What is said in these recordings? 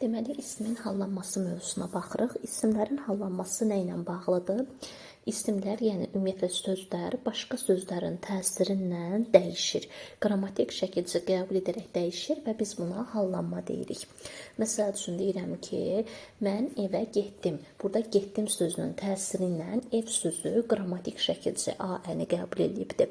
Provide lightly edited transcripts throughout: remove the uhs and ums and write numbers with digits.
Deməli, ismin hallanması mövzusuna baxırıq. İsimlərin hallanması nə ilə bağlıdır? İsimlər, yəni ümumiyyətlə sözlər başqa sözlərin təsirindən dəyişir. Qrammatik şəkilcə qəbul edərək dəyişir və biz buna hallanma deyirik. Məsəl üçün deyirəm ki, mən evə getdim. Burada getdim sözünün təsiri ilə ev sözü qrammatik şəkilcə A-ni qəbul edibdir.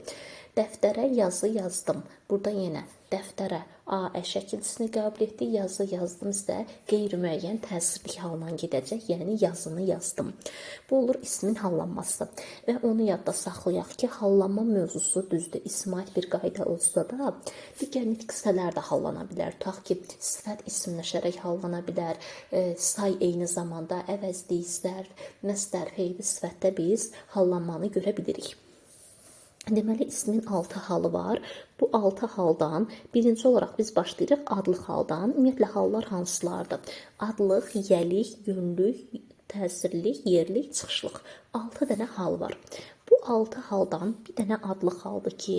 Dəftərə yazı yazdım. Burada yenə dəftərə A-ə şəkilçisini qəbul etdik. Yazı yazdım isə qeyri-müəyyən təsirli halına gedəcək. Yəni yazını yazdım. Bu olur ismin hallanması. Və onu yadda saxlayaq ki, hallanma mövzusu düzdür. İsmail bir qayda olsa da, digər nitq hissələr də hallana bilər. Tutaq ki, sifət isimləşərək hallana bilər. Say eyni zamanda əvəzlik, zərf, məsdər, fe'li sifətdə biz hallanmanı görə bilirik. Deməli, ismin 6 halı var. Bu 6 haldan birinci olaraq biz başlayırıq adlıq haldan. Ümumiyyətlə, hallar hansılardır? Adlıq, yəlik, yönlük, təsirlik, yerlik, çıxışlıq. 6 dənə hal var. Bu 6 haldan bir dənə adlıq haldır ki,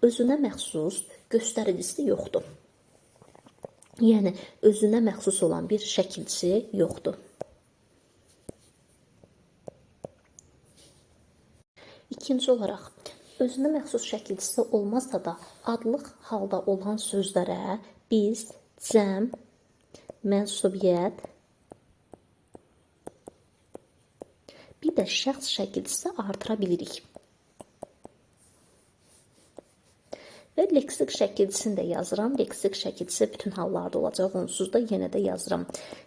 özünə məxsus göstəricisi yoxdur. Yəni, özünə məxsus olan bir şəkilçi yoxdur. İkinci olaraq, özünə məxsus şəkilçisi olmazsa da adlıq halda olan sözlərə biz cəm, mənsubiyyət, bir də şəxs şəkilçisi artıra bilirik. Və leksik şəkilçisini də yazıram. Leksik şəkilçisi bütün hallarda olacaq. Onsuz da yenə də yazıram.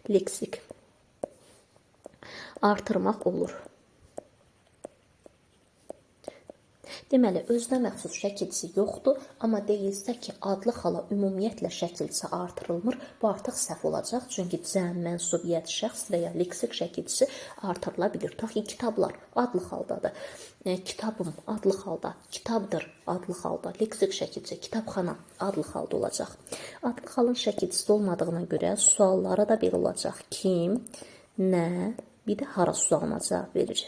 Leksik artırmaq olur. Deməli, özünə məxsus şəkilçisi yoxdur, amma deyilsə ki, adlıq hala ümumiyyətlə şəkilçisi artırılmır, bu artıq səhv olacaq. Çünki cəm, mənsubiyyət, şəxs və ya leksik şəkilçisi artırıla bilir. Tutaq ki, kitablar adlıq haldadır. Kitabım adlıq halda, kitabdır adlıq halda, leksik şəkilçisi, kitabxana adlıq halda olacaq. Adlıq halın şəkilçisi olmadığına görə suallara da belə olacaq. Kim, nə, bir də hara sualına cavab verir.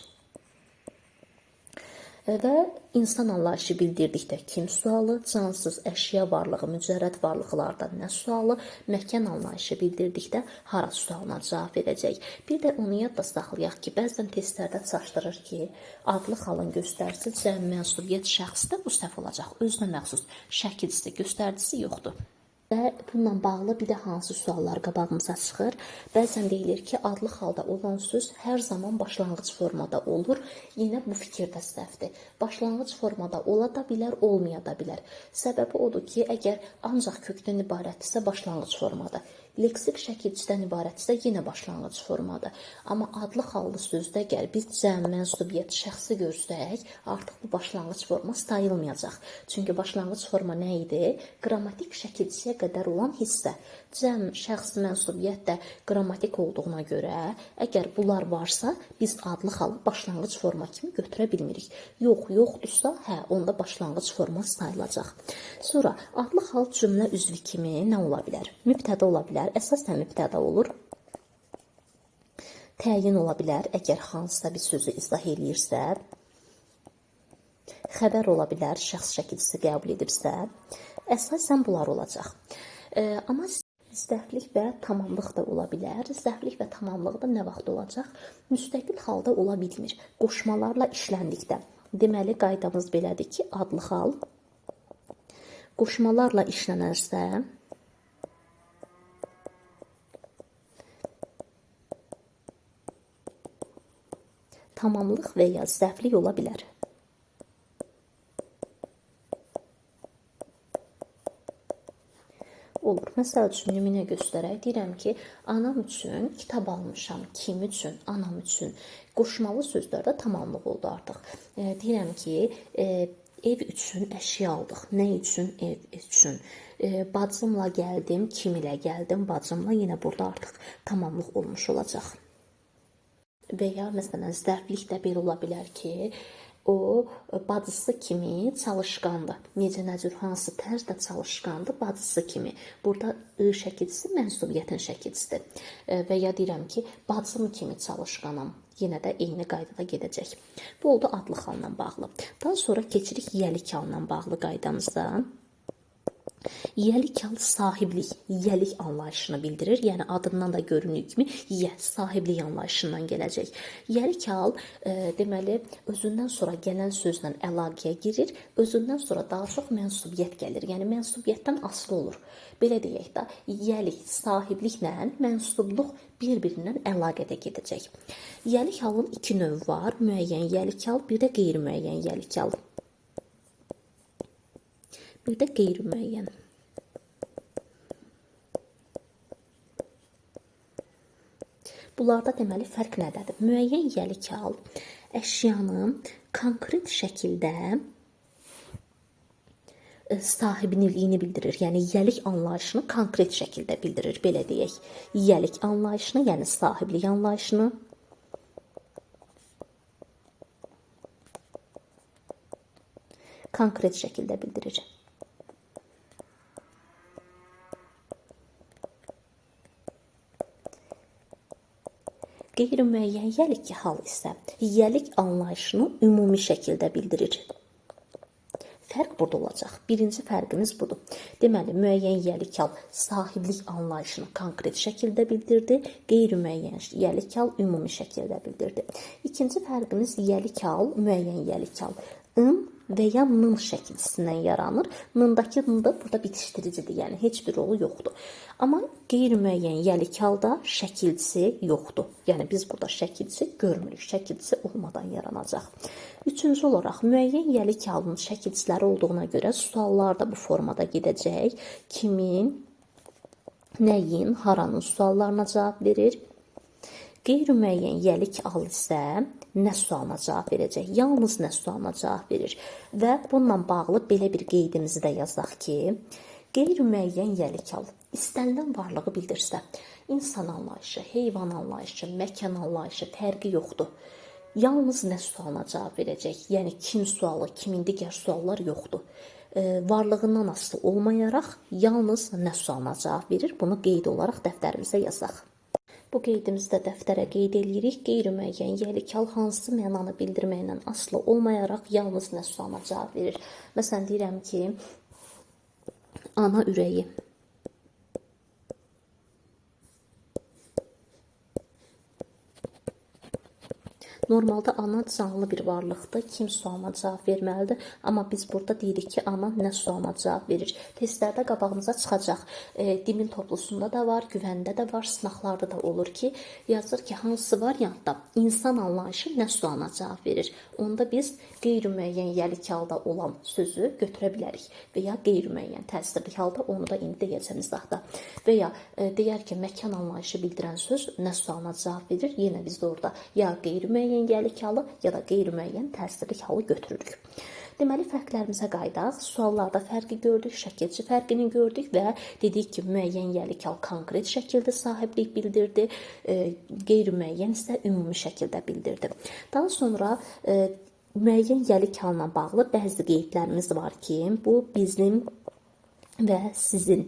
Və insan anlayışı bildirdikdə kim sualı, cansız əşya varlığı, mücərrəd varlıqlarda nə sualı, məkan anlayışı bildirdikdə hara sualına cavab verəcək. Bir də onu yadda saxlayaq ki, bəzən testlərdə çaşdırır ki, adlıq halın göstəricisi cəm, mənsubiyyət, şəxsdə bu səhv olacaq. Özünə məxsus şəkilçisi, göstəricisi yoxdur. Və bununla bağlı bir də hansı suallar qabağımıza çıxır? Bəzən deyilir ki, adlıq halda olan söz hər zaman başlanğıc formada olur. Yenə bu fikir də səhvdir. Başlanğıc formada ola da bilər, olmaya da bilər. Səbəbi odur ki, əgər ancaq kökdən ibarətdirsə başlanğıc formadır. Leksik şəkilçidən ibarətdirsə yenə başlanğıc formadır. Amma adlıq hallı sözdə əgər biz cəm, mənsubiyyət, şəxsi görsək, artıq bu başlanğıc forma sayılmayacaq. Çünki başlanğıc forma nə idi? Qrammatik şəkilçiyə qədər olan hissə. Cəm, şəxs, mənsubiyyət də qrammatik olduğuna görə, əgər bunlar varsa, biz adlıq halı başlanğıc forma kimi götürə bilmirik. Yoxdursa, onda başlanğıc forma sayılacaq. Sonra, adlıq hal cümlə üzvü kimi nə ola bilər? Mübtədə ola bilər, əsasən mübtədə olur. Təyin ola bilər, əgər hansısa bir sözü izah eləyirsə. Xəbər ola bilər, şəxs şəkilçisi qəbul edibsə. Əsasən bunlar olacaq. Amma zərflik və tamamlıq da ola bilər. Zərflik və tamamlıq da nə vaxt olacaq? Müstəqil halda ola bilmir. Qoşmalarla işləndikdə. Deməli, qaydamız belədir ki, adlıq hal qoşmalarla işlənərsə, tamamlıq və ya zərflik ola bilər. Olur. Məsəl üçün, nümunə göstərək. Deyirəm ki, anam üçün kitab almışam. Kim üçün? Anam üçün. Qoşmalı sözlərdə tamamlıq oldu artıq. Deyirəm ki, ev üçün əşya aldıq. Nə üçün? Ev üçün. Bacımla gəldim. Kim ilə gəldim? Bacımla. Yenə burada artıq tamamlıq olmuş olacaq. Və ya, məsələn, zərflik də belə ola bilər ki, o, bacısı kimi çalışqandır. Necə, nəcür, hansı tərzdə çalışqandır? Bacısı kimi. Burada şəkilçisi mənsubiyyətin şəkilçisidir. Və ya deyirəm ki, bacım kimi çalışqanam. Yenə də eyni qaydada gedəcək. Bu oldu adlıq halına bağlı. Daha sonra keçirik yəlik halına bağlı qaydamıza. Yiyəlik hal sahiblik, yiyəlik anlayışını bildirir. Yəni adından da göründüyü kimi sahiblik anlayışından gələcək. Yiyəlik hal deməli özündən sonra gələn sözlə əlaqəyə girir. Özündən sonra daha çox mənsubiyyət gəlir. Yəni mənsubiyyətdən asılı olur. Belə deyək də, yiyəlik sahibliklə mənsubluq bir-birindən əlaqədə gedəcək. Yiyəlik halın iki növü var. Müəyyən yiyəlik hal, bir də qeyri-müəyyən yiyəlik hal. Bir də qeyri-müəyyən. Bunlarda deməli fərq nədədir? Müəyyən yiyəlik hal əşyanın konkret şəkildə sahibiniliyini bildirir. Yəni yiyəlik anlayışını konkret şəkildə bildirir, belə deyək. Yiyəlik anlayışını, yəni sahiblik anlayışını konkret şəkildə bildirir. Qeyri-müəyyən yiyəlik hal isə yiyəlik anlayışını ümumi şəkildə bildirir. Fərq burada olacaq. Birinci fərqimiz budur. Deməli, müəyyən yiyəlik hal sahiblik anlayışını konkret şəkildə bildirdi, qeyri-müəyyən yiyəlik hal ümumi şəkildə bildirdi. İkinci fərqimiz yiyəlik hal, müəyyən yiyəlik hal və ya nın şəkilçisindən yaranır. Nındakı nın da burada bitişdiricidir, yəni heç bir rolu yoxdur. Amma qeyri-müəyyən yiyəlik halda şəkilçisi yoxdur. Yəni biz burada şəkilçisi görmürük, şəkilçisi olmadan yaranacaq. Üçüncü olaraq müəyyən yiyəlik halının şəkilçiləri olduğuna görə suallar da bu formada gedəcək. Kimin, nəyin, haranın suallarına cavab verir. Qeyri-müəyyən yiyəlik hal isə nə sualına cavab verəcək? Yalnız nə sualına cavab verir. Və bununla bağlı belə bir qeydimizi də yazaq ki, qeyri-müəyyən yiyəlik hal istənilən varlığı bildirsə, insan anlayışı, heyvan anlayışı, məkan anlayışı fərqi yoxdur. Yalnız nə sualına cavab verəcək? Yəni kim sualı, kimin digər suallar yoxdur. Varlığından asılı olmayaraq yalnız nə sualına cavab verir? Bunu qeyd olaraq dəftərimizə yazaq. Bu qeydimizi də dəftərə qeyd edirik. Qeyri-müəyyən yiyəlik hal hansı mənanı bildirməklə asılı olmayaraq yalnız nə sualına cavab verir. Məsələn, deyirəm ki, ana ürəyi. Normalda ana canlı bir varlıqdır. Kim sualına cavab verməlidir? Amma biz burada deyirik ki, ana nə sualına cavab verir? Testlərdə qabağımıza çıxacaq. Dimin toplusunda da var, güvəndə də var, sınaqlarda da olur ki, yazır ki, hansı variantda insan anlayışı nə sualına cavab verir? Onda biz qeyri-müəyyən yiyəlik halda olan sözü götürə bilərik və ya qeyri-müəyyən təsirli halda onu da indi deyəcəm izahda. Və ya deyər ki, məkan anlayışı bildirən söz nə sualına cavab verir? Yenə biz də orada ya qeyri-müəyyən yiyəlik halı ya da qeyri-müəyyən təsirli halı götürürük. Deməli, fərqlərimizə qaydaq. Suallarda fərqi gördük, şəkilçi fərqini gördük və dedik ki, müəyyən yiyəlik hal konkret şəkildə sahiblik bildirdi, qeyri-müəyyən isə ümumi şəkildə bildirdi. Daha sonra müəyyən yiyəlik halına bağlı bəzi qeydlərimiz var ki, bu bizim və sizin,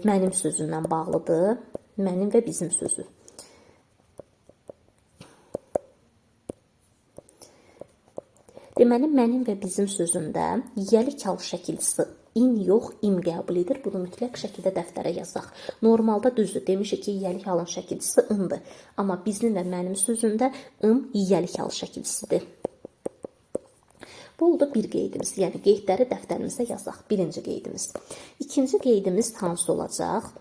mənim sözündən bağlıdır. Mənim və bizim sözü. Deməli, mənim və bizim sözündə yiyəlik hal şəkilçisi in yox, im qəbul edir. Bunu mütləq şəkildə dəftərə yazaq. Normalda düzdür, demişik ki, yiyəlik halın şəkilçisi indir. Amma bizim və mənim sözündə in yiyəlik hal şəkilçisidir. Bu oldu bir qeydimiz. Yəni, qeydləri dəftərimizə yazaq. Birinci qeydimiz. İkinci qeydimiz hansı olacaq?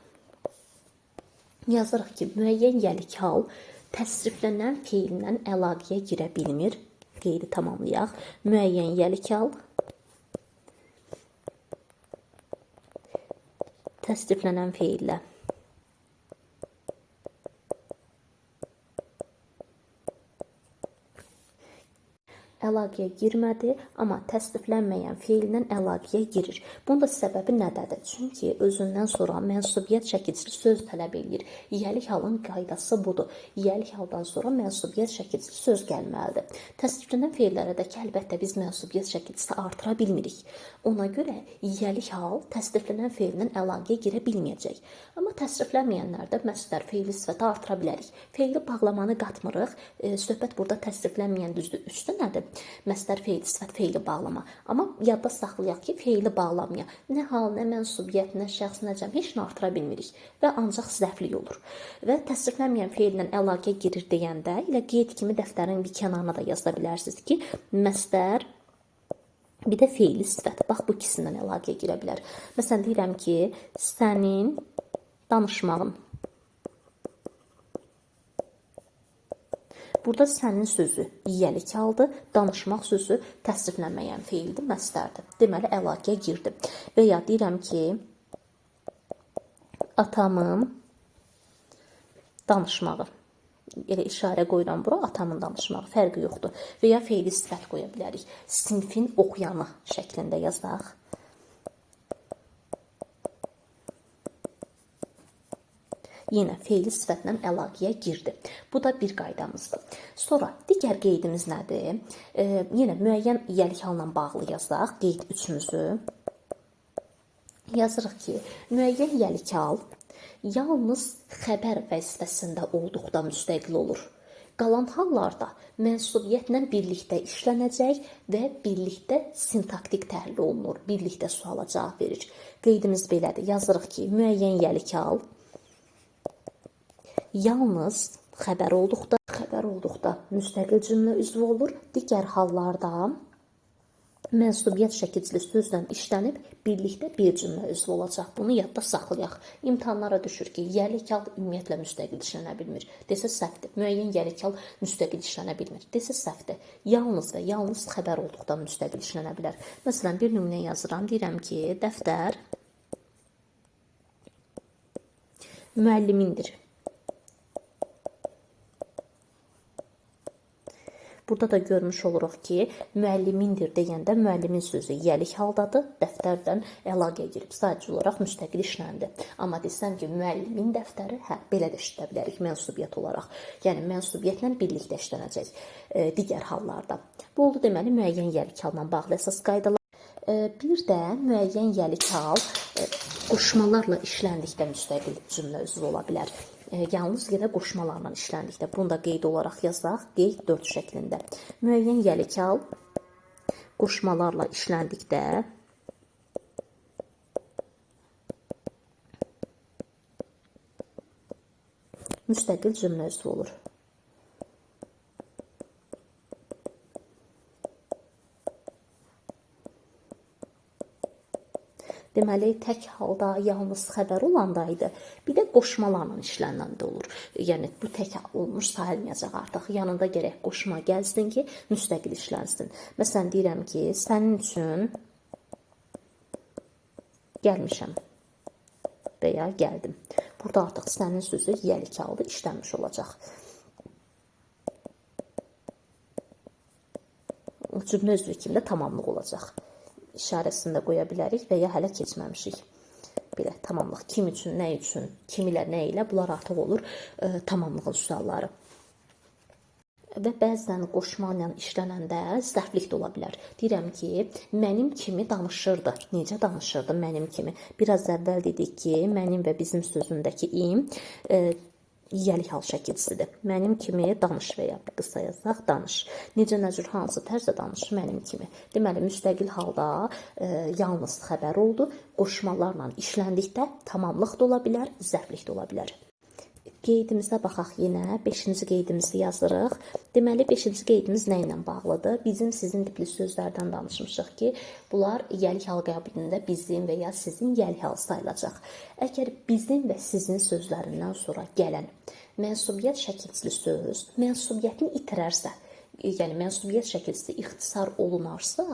Yazırıq ki, müəyyən yiyəlik hal təsriflənən feillə əlaqəyə girə bilmir. Qeydi tamamlayaq. Müəyyən yiyəlik hal təsriflənən feillə əlaqəyə girmədi, amma təsdiqlənməyən feillə əlaqəyə girir. Bunun da səbəbi nədədir? Çünki özündən sonra mənsubiyyət şəkilçili söz tələb edir. Yiyəlik halın qaydası budur. Yiyəlik haldan sonra mənsubiyyət şəkilçili söz gəlməlidir. Təsdiqlənən feillərədəki əlbəttə biz mənsubiyyət şəkilçisi artıra bilmirik. Ona görə yiyəlik hal təsdiqlənən feillə əlaqəyə girə bilməyəcək. Amma təsdiqlənməyənlərdə məsdər feili sifəti artıra bilərik. Feili bağlamanı qatmırıq. Söhbət burada təsdiqlənməyən düzdür. Üstü nədir? Məsdər feili, sifət feili bağlama. Amma yadda saxlayaq ki, feili bağlamaya nə hal, nə mənsubiyyət, nə şəxs, nə cəm heç nə artıra bilmirik və ancaq zəflik olur. Və təsriflənməyən feillə əlaqə girir deyəndə elə qeyd kimi dəftərin bir kənarına da yaza bilərsiniz ki, məsdər bir də feili sifət. Bax, bu ikisindən əlaqəyə girə bilər. Məsələn, deyirəm ki, sənin danışmağın. Burada sənin sözü yiyəlik aldı, danışmaq sözü təsriflənməyən feildir, məsdərdir. Deməli, əlaqəyə girdi. Və ya deyirəm ki, atamın danışmağı. Elə işarə qoyuram bura, atamın danışmağı, fərqi yoxdur. Və ya feili sifət qoya bilərik. Sinfin oxuyanı şəklində yazaq. Yenə feili sifətlə əlaqəyə girdi. Bu da bir qaydamızdır. Sonra digər qeydimiz nədir? Yenə müəyyən yiyəlik halına bağlı yazaq. Qeyd 3-ümüzü. Yazırıq ki, müəyyən yiyəlik hal yalnız xəbər vəzifəsində olduqda müstəqil olur. Qalan hallarda mənsubiyyətlə birlikdə işlənəcək və birlikdə sintaktik təhlil olunur. Birlikdə suala cavab verir. Qeydimiz belədir. Yazırıq ki, müəyyən yiyəlik hal yalnız xəbər olduqda müstəqil cümlə üzvü olur. Digər hallarda mənsubiyyət şəkilli sözlə işlənib birlikdə bir cümlə üzvü olacaq. Bunu yadda saxlayaq. İmtahanlara düşür ki, yiyəlik hal ümumiyyətlə müstəqil işlənə bilmir. Desə səhvdir. Müəyyən yiyəlik hal müstəqil işlənə bilmir. Desə səhvdir. Yalnız və yalnız xəbər olduqda müstəqil işlənə bilər. Məsələn, bir nümunə yazıram. Deyirəm ki, dəftər müəllimindir. Burada da görmüş oluruq ki, müəllimindir deyəndə müəllimin sözü yiyəlik haldadır, dəftərdən əlaqəyə girib. Sadəcə olaraq müstəqil işləndi. Amma desəm ki, müəllimin dəftəri, belə də işlədə bilərik mənsubiyyət olaraq. Yəni, mənsubiyyətlə birlikdə işlənəcək digər hallarda. Bu oldu deməli müəyyən yiyəlik halına bağlı əsas qaydalar. Bir də müəyyən yiyəlik hal qoşmalarla işləndikdə müstəqil cümlə üzvü ola bilər. Yalnız yenə qoşmalarla işləndikdə. Bunu da qeyd olaraq yazaq, qeyd 4 şəklində. Müəyyən yiyəlik hal qoşmalarla işləndikdə müstəqil cümlə üzvü olur. Deməli, tək halda yalnız xəbər olandaydı, bir də qoşmalarla işlənəndə olur. Yəni, bu tək olmuş sayılmayacaq artıq. Yanında gərək qoşma gəlsin ki, müstəqil işlənsin. Məsələn, deyirəm ki, sənin üçün gəlmişəm və ya gəldim. Burada artıq sənin sözü yiyəlik halda işlənmiş olacaq. Cümlə üzvü kimi də tamamlıq olacaq. İşarəsini də qoya bilərik və ya hələ keçməmişik. Belə tamamlıq kim üçün, nə üçün, kim ilə, nə ilə bunlar artıq olur tamamlığın sualları. Və bəzən qoşma ilə işlənəndə zərflik də ola bilər. Deyirəm ki, mənim kimi danışırdı. Necə danışırdı mənim kimi? Biraz əvvəl dedik ki, mənim və bizim sözündəki im yiyəlik hal şəkilsidir. Mənim kimi danış və ya qısa yazaq, danış. Necə, nəcür, hansı tərzdə danış mənim kimi. Deməli, müstəqil halda yalnız xəbər oldu. Qoşmalarla işləndikdə tamamlıq da ola bilər, zərflik də ola bilər. Qeydimizə baxaq yenə. 5-ci qeydimizi yazırıq. Deməli, 5-ci qeydimiz nə ilə bağlıdır? Bizim, sizin tipli sözlərdən danışmışıq ki, bunlar yiyəlik hal qəbilində bizim və ya sizin yiyəlik hal sayılacaq. Əgər bizim və sizin sözlərindən sonra gələn mənsubiyyət şəkilli söz mənsubiyyətini itirərsə, yəni mənsubiyyət şəkilsi ixtisar olunarsa,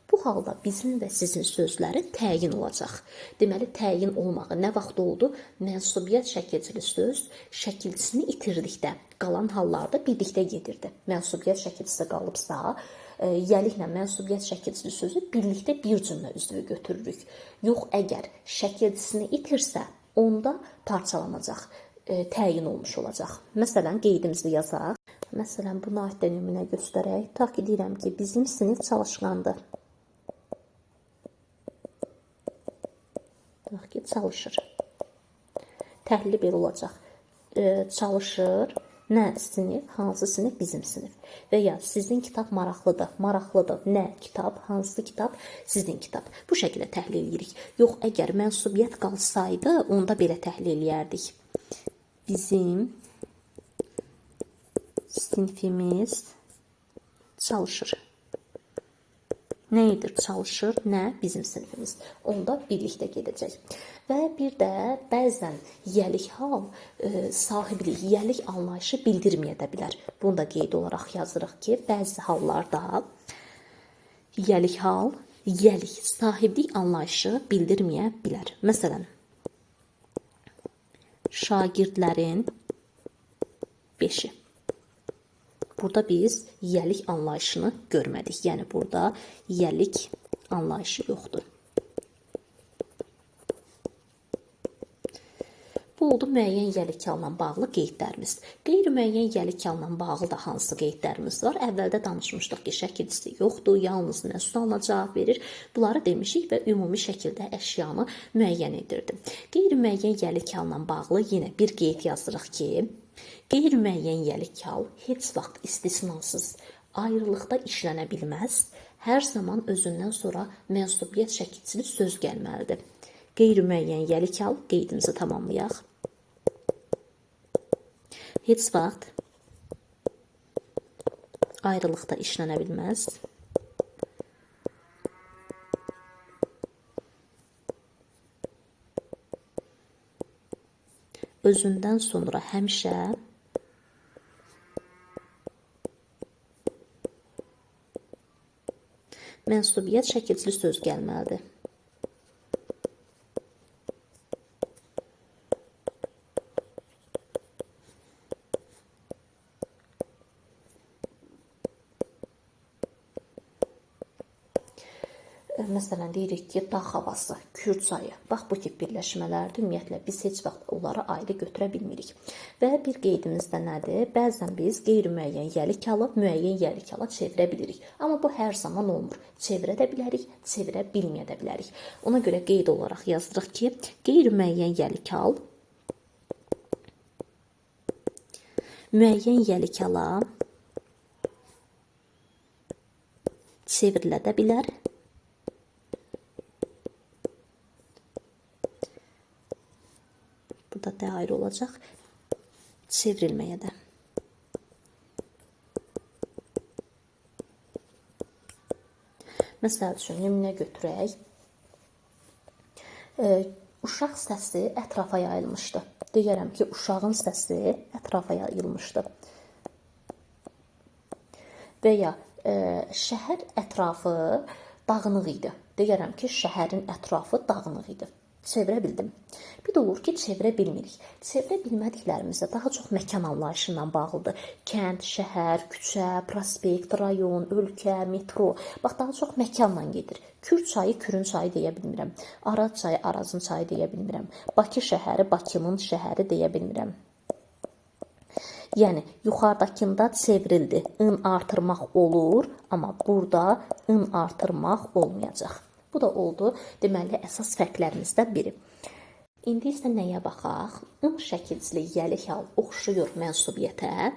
bu halda bizim və sizin sözləri təyin olacaq. Deməli, təyin olmağı nə vaxt oldu? Mənsubiyyət şəkilli söz şəkilsini itirdikdə, qalan hallarda birlikdə gedirdi. Mənsubiyyət şəkilsi qalıbsa, yiyəliklə mənsubiyyət şəkilli sözü birlikdə bir cümlə üzvü götürürük. Yox, əgər şəkilsini itirsə, onda parçalanacaq, təyin olmuş olacaq. Məsələn, qeydimizi yazaq. Məsələn, buna aid də nümunə göstərək. Ta ki, deyirəm ki, bizim sinif çalışqandır. Bax ki, çalışır. Təhlili belə olacaq. Çalışır, Nə sinif, hansı sinif? Bizim sinif. Və ya sizin kitab maraqlıdır, maraqlıdır. Nə kitab, hansı kitab? Sizin kitab. Bu şəkildə təhlil edirik. Yox, əgər mənsubiyyət qalsaydı, onda belə təhlil edərdik. Bizim sinifimiz çalışır. Nə edir? Çalışır. Nə? Bizim sinifimiz. Onda birlikdə gedəcək. Və bir də bəzən yəlik hal sahiblik, yəlik anlayışı bildirməyə də bilər. Bunu da qeyd olaraq yazırıq ki, bəzi hallarda yəlik hal, yəlik, sahiblik anlayışı bildirməyə bilər. Məsələn, şagirdlərin 5-i. Burada biz yəlik anlayışını görmədik. Yəni, burada yəlik anlayışı yoxdur. Bu oldu müəyyən yəlik halına bağlı qeydlərimiz. Qeyri-müəyyən yəlik halına bağlı da hansı qeydlərimiz var? Əvvəldə danışmışdıq ki, şəkilçisi yoxdur, yalnız nə sualına cavab verir. Bunları demişik və ümumi şəkildə əşyanı müəyyən edirdi. Qeyri-müəyyən yəlik halına bağlı yenə bir qeyd yazırıq ki, qeyri-müəyyən yəlik hal heç vaxt istisnasız ayrılıqda işlənə bilməz. Hər zaman özündən sonra mənsubiyyət şəkilçili söz gəlməlidir. Qeyri-müəyyən yəlik hal qeydimizi tamamlayaq. Heç vaxt ayrılıqda işlənə bilməz. Özündən sonra həmişə mənsubiyyət şəkilçili söz gəlməlidir. Məsələn, deyirik ki, dağ havası, Kür çayı. Bax, bu tip birləşmələrdir. Ümumiyyətlə, biz heç vaxt onları ayrı götürə bilmirik. Və bir qeydimiz də nədir? Bəzən biz qeyri-müəyyən yəlik halı müəyyən yəlik hala çevirə bilirik. Amma bu hər zaman olmur. Çevirə də bilərik, çevirə bilməyə də bilərik. Ona görə qeyd olaraq yazırıq ki, qeyri-müəyyən yəlik hal müəyyən yəlik hala çevrilə də bilər. Burada da ayrı olacaq. Çevrilməyə də. Məsəl üçün, nümunə götürək. Uşaq səsi ətrafa yayılmışdı. Deyərəm ki, uşağın səsi ətrafa yayılmışdı. Və ya şəhər ətrafı dağınıq idi. Deyərəm ki, şəhərin ətrafı dağınıq idi. Çevirə bildim. Bir də olur ki, çevirə bilmirik. Çevirə bilmədiklərimizdə daha çox məkan anlayışından bağlıdır. Kənd, şəhər, küçə, prospekt, rayon, ölkə, metro. Bax, daha çox məkanla gedir. Kür çayı, Kürün çayı deyə bilmirəm. Araz çayı, Arazın çayı deyə bilmirəm. Bakı şəhəri, Bakının şəhəri deyə bilmirəm. Yəni, yuxarıdakında çevrildi. In artırmaq olur, amma burada in artırmaq olmayacaq. Bu da oldu, deməli, əsas fərqlərimizdən biri. İndi isə nəyə baxaq? In şəkilçili yəlik hal oxşuyur mənsubiyyətə.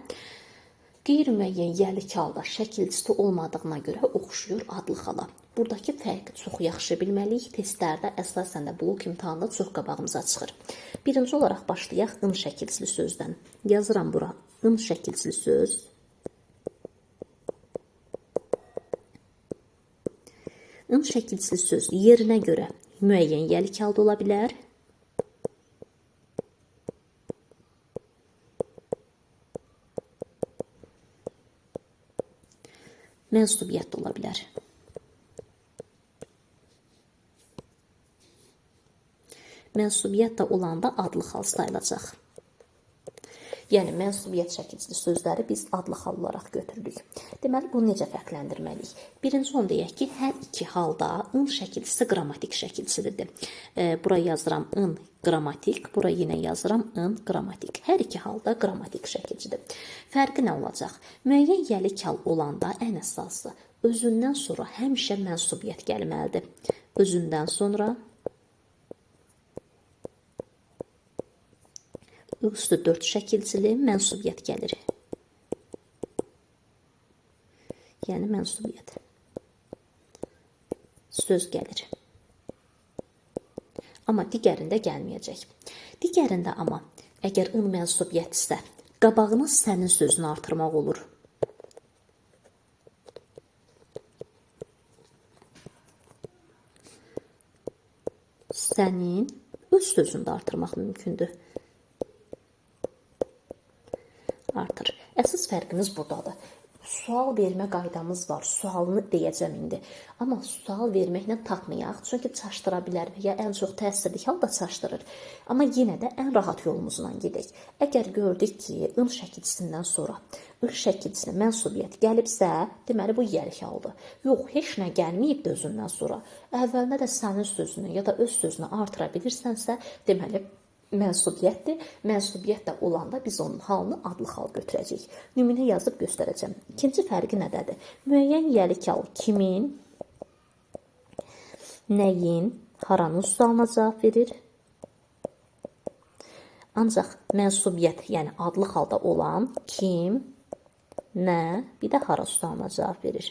Qeyri-müəyyən yəlik halda şəkilçisi olmadığına görə oxşuyur adlıq hala. Buradakı fərqi çox yaxşı bilməliyik. Testlərdə əsasən də blok imtahanında çox qabağımıza çıxır. Birinci olaraq başlayaq in şəkilçili sözdən. Yazıram bura. In şəkilçili söz. In şəkilçili söz yerinə görə müəyyən yəlik halda ola bilər. Mənsubiyyət ola bilər. Mənsubiyyət də olanda adlıq hal sayılacaq. Yəni, mənsubiyyət şəkilçili sözləri biz adlıq hal olaraq götürürük. Deməli, bunu necə fərqləndirməliyik? Birinci onu deyək ki, hər iki halda in şəkilçisi qrammatik şəkilçilidir. Bura yazıram in qrammatik, bura yenə yazıram in qrammatik. Hər iki halda qrammatik şəkilçidir. Fərqi nə olacaq? Müəyyən yəlik hal olanda ən əsası özündən sonra həmişə mənsubiyyət gəlməlidir. Özündən sonra üstü 4 şəkilcili mənsubiyyət gəlir. Yəni mənsubiyyət. Söz gəlir. Amma digərində gəlməyəcək. Digərində amma əgər ın mənsubiyyətsə, qabağına sənin sözünü artırmaq olur. Sənin öz sözünü də artırmaq mümkündür. Artır. Əsas fərqimiz buradadır. Sual vermə qaydamız var. Sualını deyəcəm indi. Amma sual verməklə tapmayaq. Çünki çaşdıra bilər və ya ən çox təsirli halda çaşdırır. Amma yenə də ən rahat yolumuzla gedək. Əgər gördük ki, ın şəkilçisindən sonra ın şəkilçisinə mənsubiyyət gəlibsə, deməli bu yəlik haldır. Yox, heç nə gəlməyib də özündən sonra. Əvvəlinə də sənin sözünü ya da öz sözünü artıra bilirsənsə, deməli mənsubiyyətdir. Mənsubiyyət də olanda biz onun halını adlı hal götürəcəyik. Nümunə yazıb göstərəcəm. İkinci fərqi nədədir? Müəyyən yəlik hal kimin, nəyin, haranın sualına cavab verir? Ancaq mənsubiyyət, yəni adlı halda olan kim, nə, bir də hara sualına cavab verir.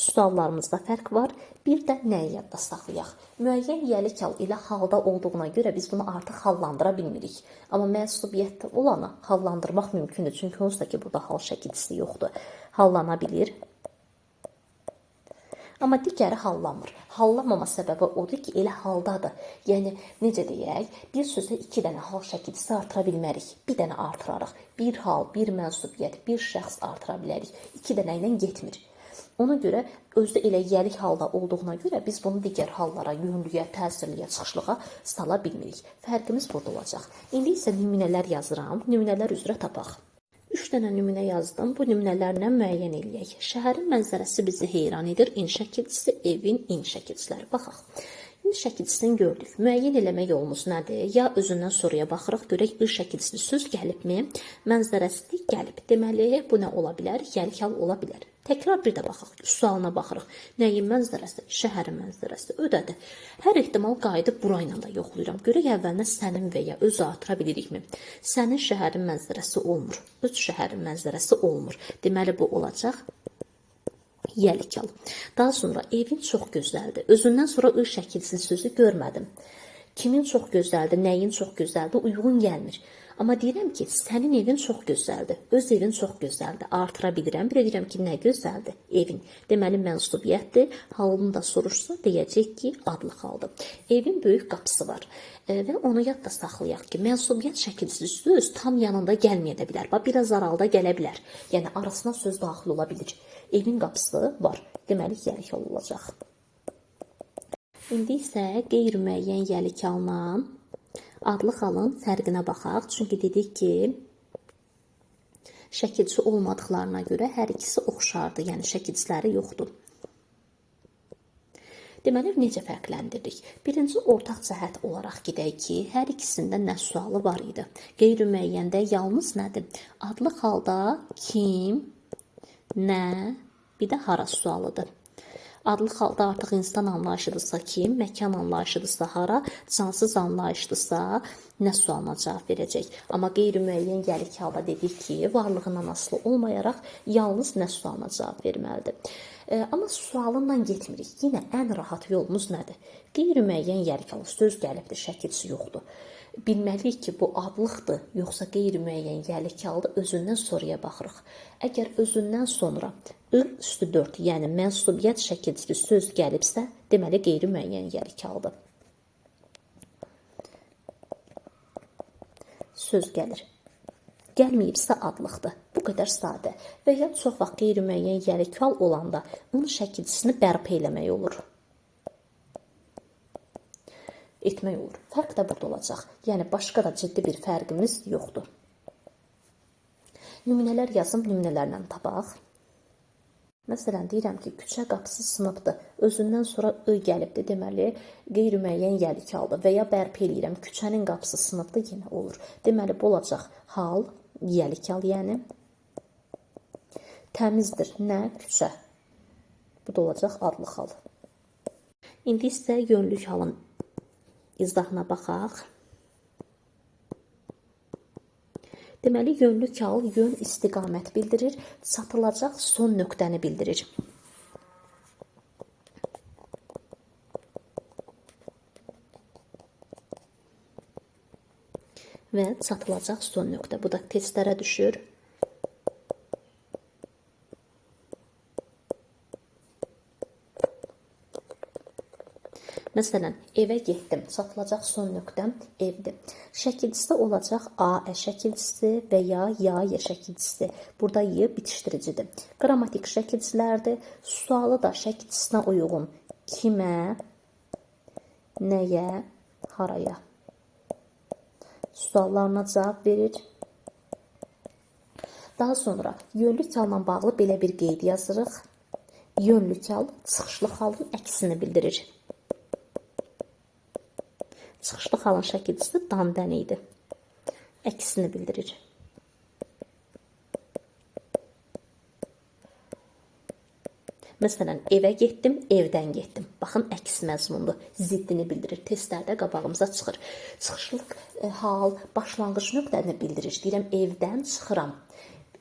Suallarımızda fərq var. Bir də nəyi yadda saxlayaq? Müəyyən yəlik hal ilə halda olduğuna görə biz bunu artıq hallandıra bilmirik. Amma mənsubiyyətdə olanı hallandırmaq mümkündür. Çünki onsuz da ki, burada hal şəkilçisi yoxdur. Hallana bilir. Amma digəri hallanmır. Hallanmama səbəbi odur ki, elə haldadır. Yəni, necə deyək, bir sözə 2 dənə hal şəkilçisi artıra bilmərik. Bir dənə artırarıq. Bir hal, bir mənsubiyyət, bir şəxs artıra bilərik. 2 dənə ilə getmir. Ona görə, özdə elə yəlik halda olduğuna görə biz bunu digər hallara, yönlüyə, təsirliyə, çıxışlığa sala bilmirik. Fərqimiz burada olacaq. İndi isə nümunələr yazıram. Nümunələr üzrə tapaq. 3 dənə nümunə yazdım. Bu nümunələrlə müəyyən eləyək. Şəhərin mənzərəsi bizi heyran edir. İn şəkilçisi, evin in şəkilçiləri. Baxaq. İn şəkilçisini gördük. Müəyyən eləmə yolumuz nədir? Ya özündən soruya baxırıq, görək in şəkilçisi söz gəlibmi? Mənzərəsi gəlib. Deməli, bu nə ola bilər? Yəlik hal ola bilər. Təkrar bir də baxaq. Sualına baxırıq. Nəyin mənzərəsi? Şəhərin mənzərəsi. Ödədir. Hər ehtimal qayıdıb burayla da yoxlayıram. Görək əvvəlinə sənin və ya özü artıra bilirikmi? Sənin şəhərin mənzərəsi olmur. Öz şəhərin mənzərəsi olmur. Deməli, bu olacaq yəlik hal. Daha sonra evin çox gözəldir. Özündən sonra ı şəkilçisi sözü görmədim. Kimin çox gözəldir, nəyin çox gözəldir, uyğun gəlmir. Amma deyirəm ki, sənin evin çox gözəldir, öz evin çox gözəldir. Artıra bilirəm, bir də deyirəm ki, nə gözəldir evin. Deməli, mənsubiyyətdir. Halını da soruşsa, deyəcək ki, adlı haldır. Evin böyük qapısı var. Və onu yadda saxlayaq ki, mənsubiyyət şəkilçisi söz tam yanında gəlməyə də bilər. Biraz aralıda gələ bilər. Yəni, arasına söz daxil ola bilir. Evin qapısı var. Deməli, yəlik hal olacaq. İndi isə qeyri-müəyyən yəlik halına adlı halın fərqinə baxaq. Çünki dedik ki, şəkilçi olmadıqlarına görə hər ikisi oxşardır. Yəni, şəkilçiləri yoxdur. Deməli, necə fərqləndirdik? Birinci, ortaq cəhət olaraq gedək ki, hər ikisində nə sualı var idi? Qeyri-müəyyəndə yalnız nədir? Adlı halda kim, nə, bir də hara sualıdır. Adlı halda artıq insan anlayışıdırsa kim, məkan anlayışıdırsa hara, cansız anlayışdırsa nə sualına cavab verəcək. Amma qeyri-müəyyən yəlik halda dedik ki, varlığından asılı olmayaraq yalnız nə sualına cavab verməlidir. Amma sualından getmirik. Yenə ən rahat yolumuz nədir? Qeyri-müəyyən yəlik halı söz gəlibdir, şəkilçisi yoxdur. Bilməliyik ki, bu adlıqdır, yoxsa qeyri-müəyyən yəlik halda özündən sonraya baxırıq. Əgər özündən sonra üstü 4, yəni mənsubiyyət şəkilçisi söz gəlibsə, deməli qeyri-müəyyən yəlik haldır. Söz gəlir. Gəlməyibsə adlıqdır. Bu qədər sadə. Və ya çox vaxt qeyri-müəyyən yəlik hal olanda ın şəkilçisini bərpa eləmək olur. Etmək olur. Fərq də burada olacaq. Yəni, başqa da ciddi bir fərqimiz yoxdur. Nümunələr yazım, nümunələrlə tapaq. Məsələn, deyirəm ki, küçə qapısı sınıbdır. Özündən sonra ı gəlibdir. Deməli, qeyri-müəyyən yəlik haldır. Və ya bərpa eləyirəm, küçənin qapısı sınıbdır, yenə olur. Deməli, bu olacaq hal, yəlik hal, yəni. Təmizdir, nə? Küçə. Bu da olacaq adlı hal. İndi isə yönlük halın izahına baxaq. Deməli, yönlü kal yön istiqamət bildirir, çatılacaq son nöqtəni bildirir. Və çatılacaq son nöqtə. Bu da testlərə düşür. Məsələn, evə getdim. Çatılacaq son nöqtəm evdir. Şəkilçisi olacaq A şəkilçisi və ya Y şəkilçisi. Burada Y bitişdiricidir. Qrammatik şəkilçilərdir. Sualı da şəkilçisinə uyğun kimə, nəyə, haraya suallarına cavab verir. Daha sonra yönlü kalla bağlı belə bir qeyd yazırıq. Yönlü kal çıxışlı xalın əksini bildirir. Çıxışlı xalın şəkilçisi dandən idi. Əksini bildirir. Məsələn, evə getdim, evdən getdim. Baxın, əks məzmundur. Ziddini bildirir. Testlərdə qabağımıza çıxır. Çıxışlıq hal başlanğıc nöqtəni bildirir. Deyirəm, evdən çıxıram.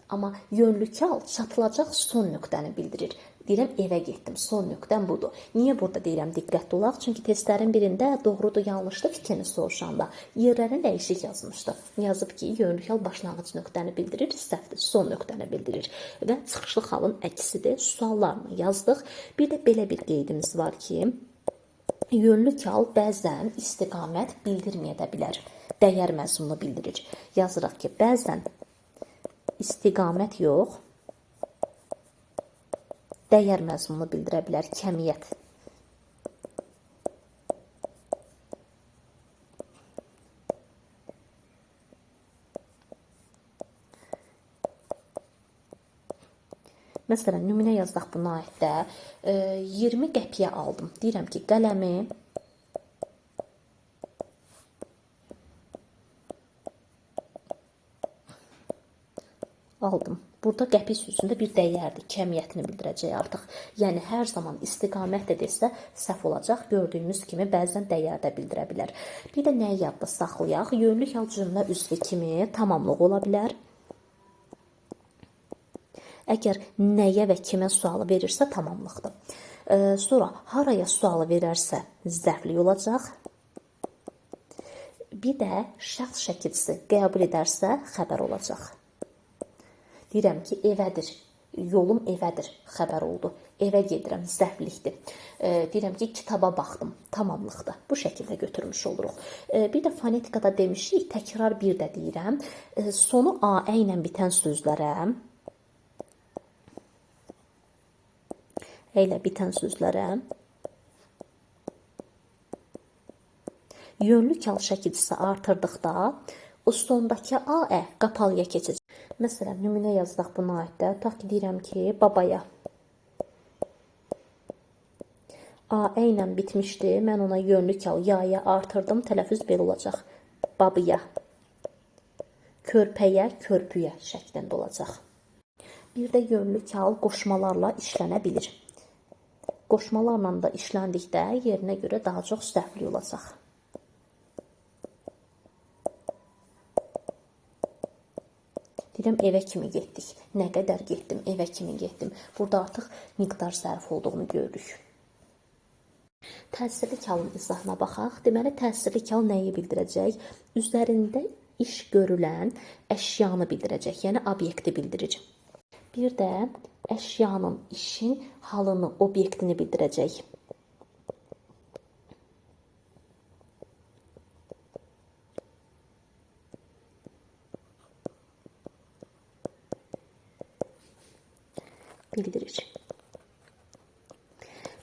Amma yönlü kal çatılacaq son nöqtəni bildirir. Deyirəm, evə getdim. Son nöqtəm budur. Niyə burada deyirəm diqqətli olaq? Çünki testlərin birində doğrudur, yanlışdır fikrini soruşanda yerlərin dəyişik yazmışdı. Yazıb ki, yönlü kal başlanğıc nöqtəni bildirir, səhvdir, son nöqtəni bildirir. Və çıxışlı xalın əksidir. Suallarını yazdıq. Bir də belə bir qeydimiz var ki, yönlü kal bəzən istiqamət bildirməyə də bilər. Dəyər məzmununu bildirir. Yazırıq ki, bəzən istiqamət yox, dəyər məzmununu bildirə bilər, kəmiyyət. Məsələn, nümunə yazdaq buna aid də 20 qəpiyə aldım. Deyirəm ki, qələmi aldım. Burada qəpik sözündə bir dəyərdir, kəmiyyətini bildirəcək artıq. Yəni, hər zaman istiqamət də desə, səhv olacaq. Gördüyümüz kimi, bəzən dəyər də bildirə bilər. Bir də nəyi yadda saxlayaq? Yönlü kal cümlə üzvü kimi tamamlıq ola bilər. Əgər nəyə və kimə sualı verirsə, tamamlıqdır. Sonra, haraya sualı verərsə, zərflik olacaq. Bir də şəxs şəkilçisi qəbul edərsə, xəbər olacaq. Deyirəm ki, evədir, yolum evədir, xəbər oldu. Evə gedirəm, zərflikdir. Deyirəm ki, kitaba baxdım, tamamlıqdır. Bu şəkildə götürmüş oluruq. Bir də fonetikada demişik, təkrar bir də deyirəm. Sonu A ilə bitən sözlərə, yönlü kal şəkilçisi artırdıqda o sondakı A qapalıya keçəcək. Məsələn, nümunə yazdaq buna aid də. Tutaq ki, deyirəm ki, babaya. A ilə bitmişdi. Mən ona yönlü kal yaya artırdım. Tələffüz belə olacaq. Babıya. Körpəyə, körpüyə şəklində olacaq. Bir də yönlü kal qoşmalarla işlənə bilir. Qoşmalarla da işləndikdə yerinə görə daha çox səhvli olacaq. Deyirəm, evə kimi getdik. Nə qədər getdim, evə kimi getdim. Burada artıq miqdar zərf olduğunu görürük. Təsirli kalın izahına baxaq. Deməli, təsirli kal nəyi bildirəcək? Üzərində iş görülən əşyanı bildirəcək, yəni obyekti bildirir. Bir də əşyanın, işin halını, obyektini bildirəcək. Bildirir.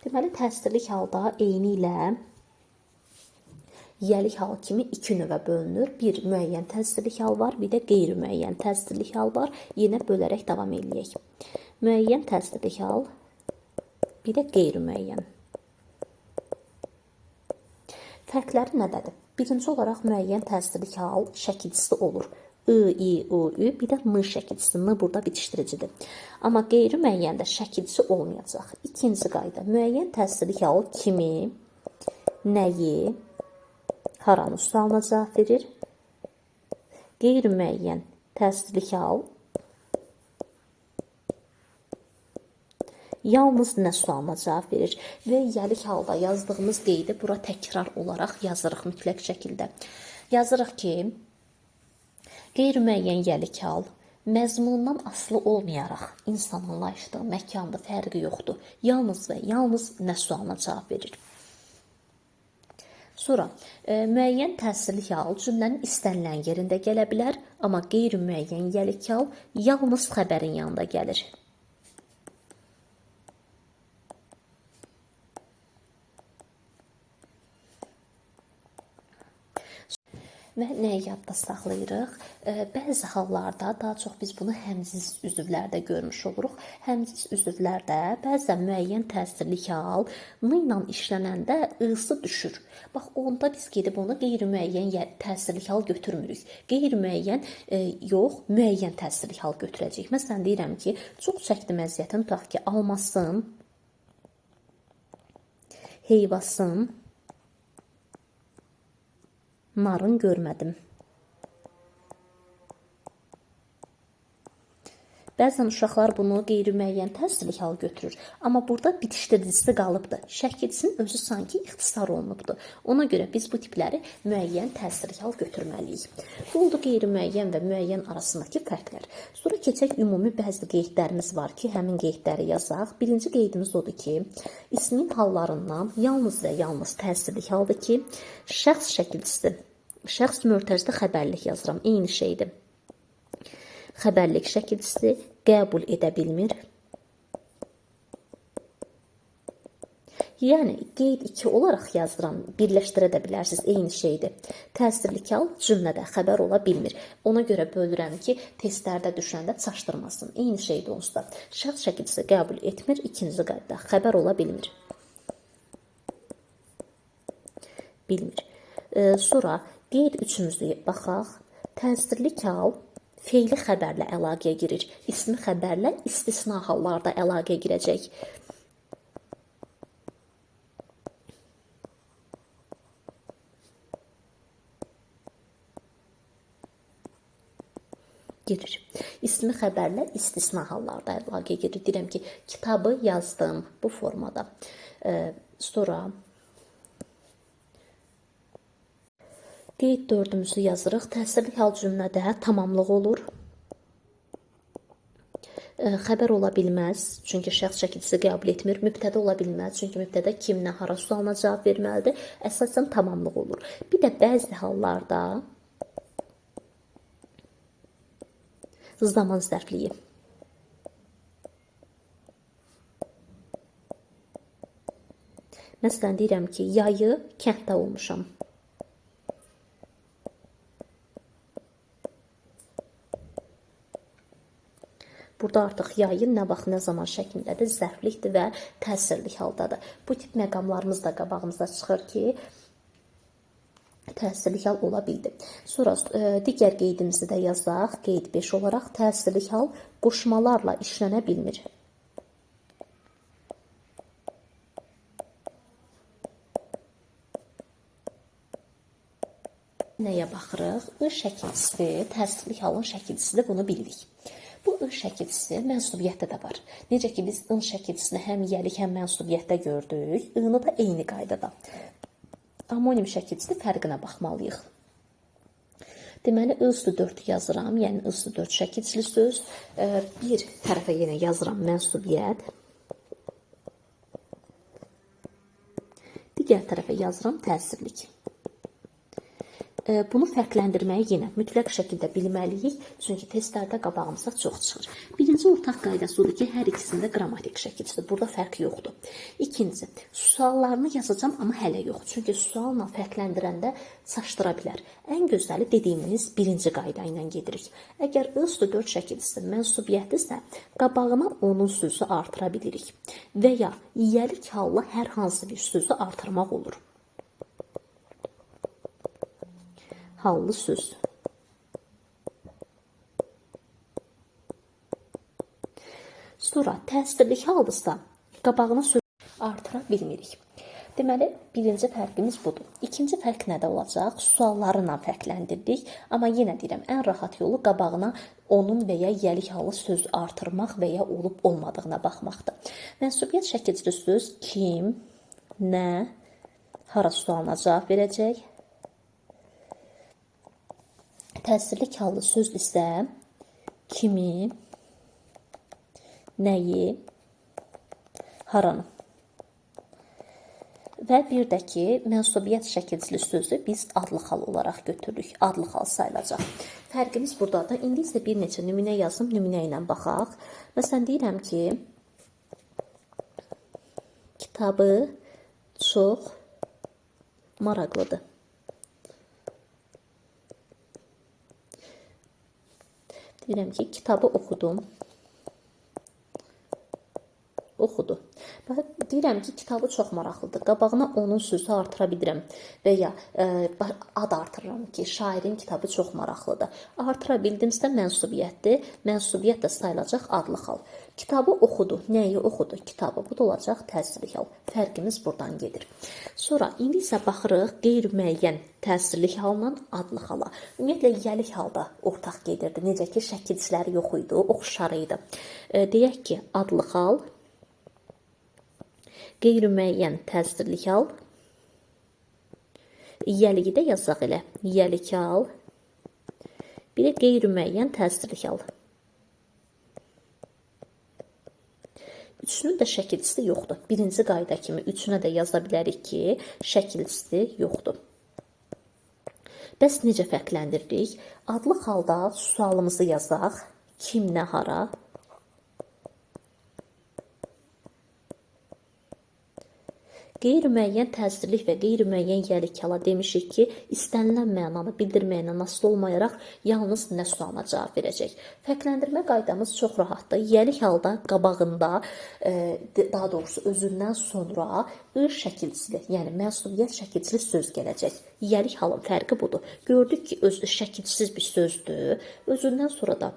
Deməli, təsirli halda eyni ilə yəlik hal kimi iki növə bölünür. Bir müəyyən təsirli hal var, bir də qeyri-müəyyən təsirli hal var. Yenə bölərək davam edək. Müəyyən təsirli hal, bir də qeyri-müəyyən. Fərqləri nədədir? Birinci olaraq müəyyən təsirli hal şəkilçisi olur. I, I, U, Ü, bir də M şəkilçisi. M burada bitişdiricidir. Amma qeyri-müəyyəndə şəkilçisi olmayacaq. İkinci qayda. Müəyyən təsirli hal kimi, nəyi, haranı sualına cavab verir. Qeyri-müəyyən təsirli hal yalnız nə sualına cavab verir və yəlik halda yazdığımız qeydi bura təkrar olaraq yazırıq mütləq şəkildə. Yazırıq ki, qeyri-müəyyən yəlik hal məzmundan asılı olmayaraq insan anlayışda, məkanda fərqi yoxdur. Yalnız və yalnız nə sualına cavab verir. Sonra, müəyyən təsirli hal cümlənin istənilən yerində gələ bilər, amma qeyri-müəyyən yəlik hal yalnız xəbərin yanında gəlir. Və nəyi yadda saxlayırıq? Bəzi hallarda, daha çox biz bunu həmziz üzvlərdə görmüş oluruq. Həmziz üzvlərdə bəzən müəyyən təsirli hal m ilə işlənəndə ısı düşür. Bax, onda biz gedib onu qeyri-müəyyən təsirli hal götürmürük. Qeyri-müəyyən yox, müəyyən təsirli hal götürəcəyik. Məsələn, deyirəm ki, çox çəkdim əziyyətin, tutaq ki, almasın, heyvasın, narın görmədim. Bəzən uşaqlar bunu qeyri-müəyyən təsirli hal götürür. Amma burada bitişdiricisi qalıbdır. Şəkilçinin özü sanki ixtisar olunubdur. Ona görə biz bu tipləri müəyyən təsirli hal götürməliyik. Bu oldu qeyri-müəyyən və müəyyən arasındakı fərqlər. Sonra keçək ümumi bəzi qeydlərimiz var ki, həmin qeydləri yazaq. Birinci qeydimiz odur ki, ismin hallarından yalnız və yalnız təsirli haldır ki, şəxs şəkilçisi, şəxs mötərizdə xəbərlik yazıram, eyni şeydir. Xəbərlik şəkilçisi qəbul edə bilmir. Yəni, qeyd 2 olaraq yazıram, birləşdirə də bilərsiniz, eyni şeydir. Təsirli hal cümlədə xəbər ola bilmir. Ona görə bölürəm ki, testlərdə düşəndə çaşdırmasın. Eyni şeydir onsuz da. Şəxs şəkilçisi qəbul etmir, ikinci qaydada xəbər ola bilmir. Bilmir. Sonra qeyd 3-ümüzü baxaq. Təsirli hal fe'li xəbərlə əlaqəyə girir. İsmi xəbərlə istisna hallarda əlaqəyə girəcək. Girir. İsmi xəbərlə istisna hallarda əlaqəyə girir. Deyirəm ki, kitabı yazdım bu formada. Sonra qeyd 4-ümüzü yazırıq. Təsirli hal cümlədə tamamlıq olur. Xəbər ola bilməz, çünki şəxs şəkilçisi qəbul etmir. Mübtədə ola bilməz, çünki mübtədə kimlə, hara sualına cavab verməlidir. Əsasən tamamlıq olur. Bir də bəzi hallarda zaman zərfliyi. Məsələn, deyirəm ki, yayı kənddə olmuşam. Burada artıq yayın nə vaxt, nə zaman şəklindədir, zərflikdir və təsirli haldadır. Bu tip məqamlarımız da qabağımıza çıxır ki, təsirli hal ola bildi. Sonra digər qeydimizi də yazaq. Qeyd 5 olaraq təsirli hal qoşmalarla işlənə bilmir. Nəyə baxırıq? I şəkilçisi, təsirli halın şəkilçisidir, bunu bilirik. Bu ın şəkilçisi mənsubiyyətdə də var. Necə ki, biz ın şəkilçisini həm yəlik, həm mənsubiyyətdə gördük, ını da eyni qaydada. Amonim şəkilçisi fərqinə baxmalıyıq. Deməli, I+4 yazıram, yəni I+4 şəkilçili söz. Bir tərəfə yenə yazıram mənsubiyyət. Digər tərəfə yazıram təsirlik. Bunu fərqləndirməyi yenə mütləq şəkildə bilməliyik, çünki testlərdə qabağımıza çox çıxır. Birinci ortaq qaydası odur ki, hər ikisində qrammatik şəkilçidir. Burada fərq yoxdur. İkinci, suallarını yazacağam, amma hələ yox. Çünki sualla fərqləndirəndə çaşdıra bilər. Ən gözəli dediyimiz birinci qayda ilə gedirik. Əgər I+4 şəkilçisi mənsubiyyətdirsə, qabağına onun sözü artıra bilirik. Və ya yəlik hallı hər hansı bir sözü artırmaq olur. Hallı söz. Sonra təsirli haldırsa qabağına söz artıra bilmirik. Deməli, birinci fərqimiz budur. İkinci fərq nədə olacaq? Suallarla fərqləndirdik. Amma yenə deyirəm, ən rahat yolu qabağına onun və ya yəlik halı söz artırmaq və ya olub olmadığına baxmaqdır. Mənsubiyyət şəkilcili söz kim, nə, hara sualına cavab verəcək. Təsirli hallı söz isə kimi, nəyi, haranı. Və bir də ki, mənsubiyyət şəkilcili sözü biz adlı xal olaraq götürürük. Adlı xal sayılacaq. Fərqimiz buradadır. İndi isə bir neçə nümunə yazım, nümunə ilə baxaq. Məsələn, deyirəm ki, kitabı çox maraqlıdır. Deyirəm ki, kitabı oxudum. Oxudu. Deyirəm ki, kitabı çox maraqlıdır. Qabağına onun sözü artıra bilirəm. Və ya ad artırıram ki, şairin kitabı çox maraqlıdır. Artıra bildimsə mənsubiyyətdir. Mənsubiyyət də sayılacaq adlı xal. Kitabı oxudu. Nəyi oxudu? Kitabı. Bu da olacaq təsirli hal. Fərqimiz buradan gedir. Sonra indi isə baxırıq qeyri-müəyyən təsirli halla adlı xala. Ümumiyyətlə yəlik halda ortaq gedirdi. Necə ki, şəkilçiləri yox idi, oxşar idi. Deyək ki, adlı xal, qeyri-müəyyən təsirli hal, yəligi də yazaq elə. Yəlik hal, bir də qeyri-müəyyən təsirli hal. Üçünün də şəkilçisi yoxdur. Birinci qayda kimi üçünə də yaza bilərik ki, şəkilçisi yoxdur. Bəs necə fərqləndiririk? Adlı xalda sualımızı yazaq. Kim, nə, hara? Qeyri-müəyyən təsirlik və qeyri-müəyyən yəlik hala demişik ki, istənilən mənanı bildirməklə asılı olmayaraq yalnız nə sualına cavab verəcək. Fərqləndirmə qaydamız çox rahatdır. Yəlik halda qabağında, daha doğrusu özündən sonra şəkilçili, yəni mənsubiyyət şəkilçili söz gələcək. Yəlik halın fərqi budur. Gördük ki, şəkilsiz bir sözdür. Özündən sonra da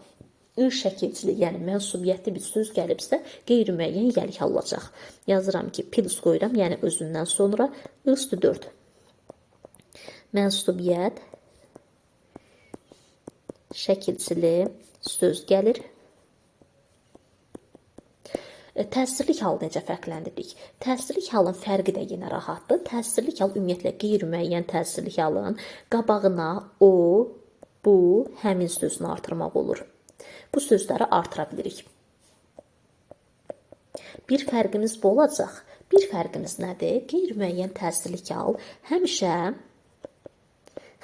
şəkilçili, yəni mənsubiyyətli bir söz gəlibsə, qeyri-müəyyən yəlik hal olacaq. Yazıram ki, plus qoyuram, yəni özündən sonra üstü 4. Mənsubiyyət şəkilçili söz gəlir. Təsirlik hal necə fərqləndiririk? Təsirlik halın fərqi də yenə rahatdır. Təsirlik hal ümumiyyətlə qeyri-müəyyən təsirlik halın qabağına o, bu, həmin sözünü artırmaq olur. Bu sözləri artıra bilirik. Bir fərqimiz bu olacaq. Bir fərqimiz nədir? Qeyri-müəyyən təsirlik hal həmişə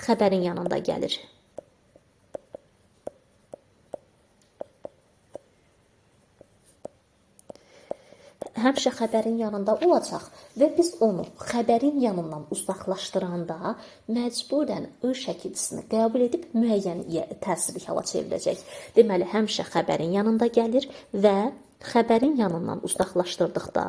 xəbərin yanında gəlir. Həmişə xəbərin yanında olacaq və biz onu xəbərin yanından uzaqlaşdıranda məcburən şəkilçisini qəbul edib müəyyən təsirlik hala çevirəcək. Deməli, həmişə xəbərin yanında gəlir və xəbərin yanından uzaqlaşdırdıqda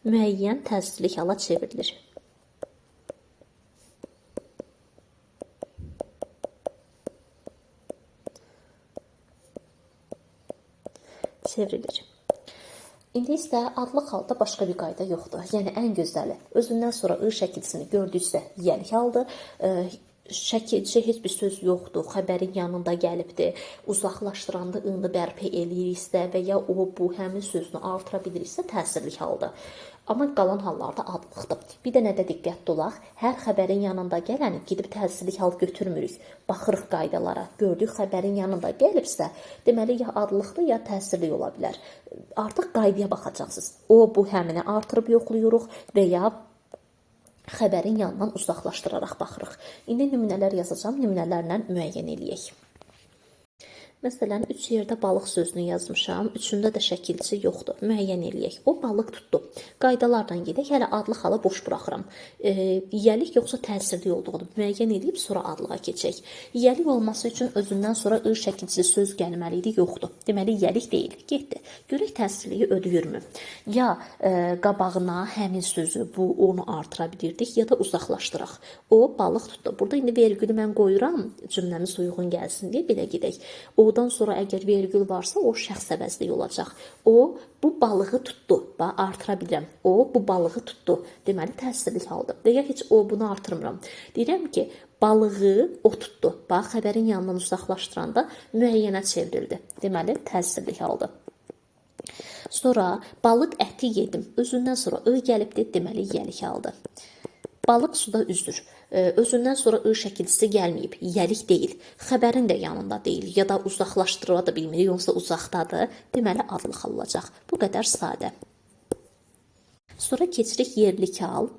müəyyən təsirlik hala çevrilir. İndi isə adlı halda başqa bir qayda yoxdur. Yəni, ən gözəli, özündən sonra şəkilçisini gördüksə yəlik haldır. Şəkilçi heç bir söz yoxdur, xəbərin yanında gəlibdir, uzaqlaşdıranda ını bərpa eləyiriksə və ya o, bu, həmin sözünü artıra biliriksə təsirlik haldır. Amma qalan hallarda adlıqdır. Bir də nədə diqqətli olaq, hər xəbərin yanında gələni gedib təsirlik hal götürmürük. Baxırıq qaydalara, gördük xəbərin yanında gəlibsə, deməli ya adlıqdır, ya təsirlik ola bilər. Artıq qaydaya baxacaqsınız. O, bu, həmini artırıb yoxluyuruq və ya xəbərin yanından uzaqlaşdıraraq baxırıq. İndi nümunələr yazacağım, nümunələrlə müəyyən eləyək. Məsələn, 3 yerdə balıq sözünü yazmışam. Üçündə də şəkilçisi yoxdur. Müəyyən eləyək. O balıq tutdu. Qaydalarla gedək. Hələ adlı xala boş buraxıram. Yiyəlik yoxsa təsirli olduğunu müəyyən edib sonra adlığa keçək. Yiyəlik olması üçün özündən sonra ı şəkilçisi söz gəlməli idi, yoxdur. Deməli, yiyəlik deyil. Getdi. Görək təsirliyi ödəyirmi? Ya qabağına həmin sözü, bu onu artıra bilirdik, ya da uzaqlaşdıraq. O balıq tutdu. Burada indi vergülü mən qoyuram, cümləmiz uyğun gəlsin deyə belə gedək. Odan sonra əgər vergül varsa, o şəxs əvəzliyi olacaq. O bu balığı tutdu. Bax, artıra bilirəm. O bu balığı tutdu. Deməli, təsirli haldır. Deyək, heç o bunu artırmıram. Deyirəm ki, balığı o tutdu. Bax, xəbərin yanından uzaqlaşdıranda müəyyənə çevrildi. Deməli, təsirli haldır. Sonra balıq əti yedim. Özündən sonra ı gəlibdir, deməli, yiyəlik haldır. Balıq suda üzdür. Özündən sonra ı şəkilçisi gəlməyib. Yiyəlik deyil. Xəbərin də yanında deyil. Ya da uzaqlaşdırıla da bilmir, yoxsa uzaqdadır. Deməli, adlı xal olacaq. Bu qədər sadə. Sonra keçirik yerli kal.